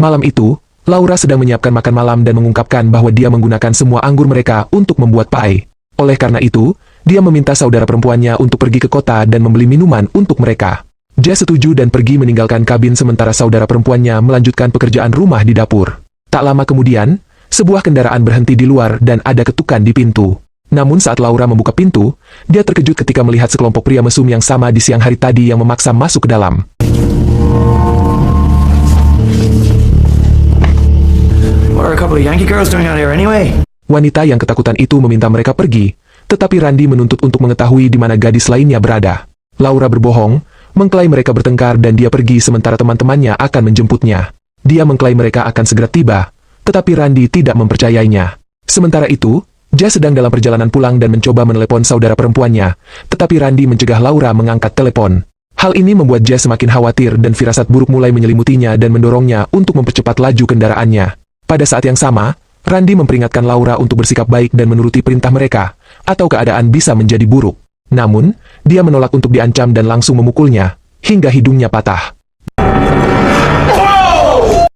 Malam itu, Laura sedang menyiapkan makan malam dan mengungkapkan bahwa dia menggunakan semua anggur mereka untuk membuat pie. Oleh karena itu, dia meminta saudara perempuannya untuk pergi ke kota dan membeli minuman untuk mereka. Jess setuju dan pergi meninggalkan kabin sementara saudara perempuannya melanjutkan pekerjaan rumah di dapur. Tak lama kemudian, sebuah kendaraan berhenti di luar dan ada ketukan di pintu. Namun saat Laura membuka pintu, dia terkejut ketika melihat sekelompok pria mesum yang sama di siang hari tadi yang memaksa masuk ke dalam. What are a couple of Yankee girls doing out here anyway? Wanita yang ketakutan itu meminta mereka pergi, tetapi Randy menuntut untuk mengetahui di mana gadis lainnya berada. Laura berbohong, mengklaim mereka bertengkar dan dia pergi sementara teman-temannya akan menjemputnya. Dia mengklaim mereka akan segera tiba, tetapi Randy tidak mempercayainya. Sementara itu, Jess sedang dalam perjalanan pulang dan mencoba menelepon saudara perempuannya, tetapi Randy mencegah Laura mengangkat telepon. Hal ini membuat Jess semakin khawatir dan firasat buruk mulai menyelimutinya dan mendorongnya untuk mempercepat laju kendaraannya. Pada saat yang sama, Randy memperingatkan Laura untuk bersikap baik dan menuruti perintah mereka, atau keadaan bisa menjadi buruk. Namun, dia menolak untuk diancam dan langsung memukulnya, hingga hidungnya patah.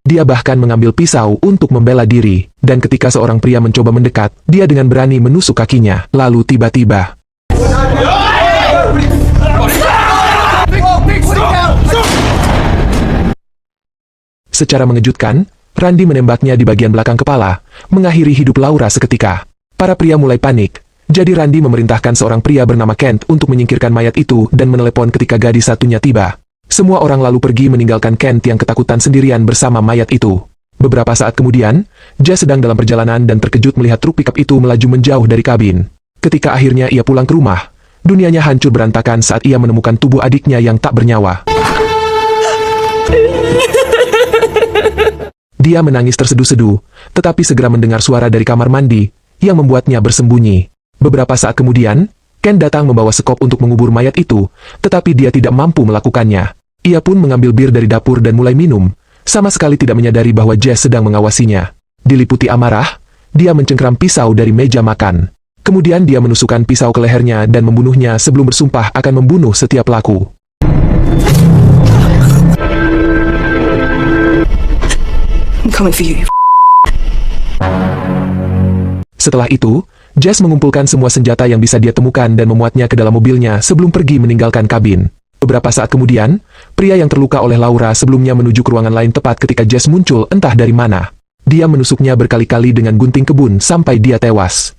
Dia bahkan mengambil pisau untuk membela diri, dan ketika seorang pria mencoba mendekat, dia dengan berani menusuk kakinya, lalu tiba-tiba. Secara mengejutkan, Randy menembaknya di bagian belakang kepala, mengakhiri hidup Laura seketika. Para pria mulai panik, jadi Randy memerintahkan seorang pria bernama Kent untuk menyingkirkan mayat itu dan menelepon ketika gadis satunya tiba. Semua orang lalu pergi meninggalkan Kent yang ketakutan sendirian bersama mayat itu. Beberapa saat kemudian, Jess sedang dalam perjalanan dan terkejut melihat truk pickup itu melaju menjauh dari kabin. Ketika akhirnya ia pulang ke rumah, dunianya hancur berantakan saat ia menemukan tubuh adiknya yang tak bernyawa. Dia menangis terseduh-seduh, tetapi segera mendengar suara dari kamar mandi, yang membuatnya bersembunyi. Beberapa saat kemudian, Ken datang membawa sekop untuk mengubur mayat itu, tetapi dia tidak mampu melakukannya. Ia pun mengambil bir dari dapur dan mulai minum, sama sekali tidak menyadari bahwa Jess sedang mengawasinya. Diliputi amarah, dia mencengkram pisau dari meja makan. Kemudian dia menusukkan pisau ke lehernya dan membunuhnya sebelum bersumpah akan membunuh setiap pelaku. Setelah itu, Jess mengumpulkan semua senjata yang bisa dia temukan dan memuatnya ke dalam mobilnya sebelum pergi meninggalkan kabin. Beberapa saat kemudian, pria yang terluka oleh Laura sebelumnya menuju ke ruangan lain tepat ketika Jess muncul entah dari mana. Dia menusuknya berkali-kali dengan gunting kebun sampai dia tewas.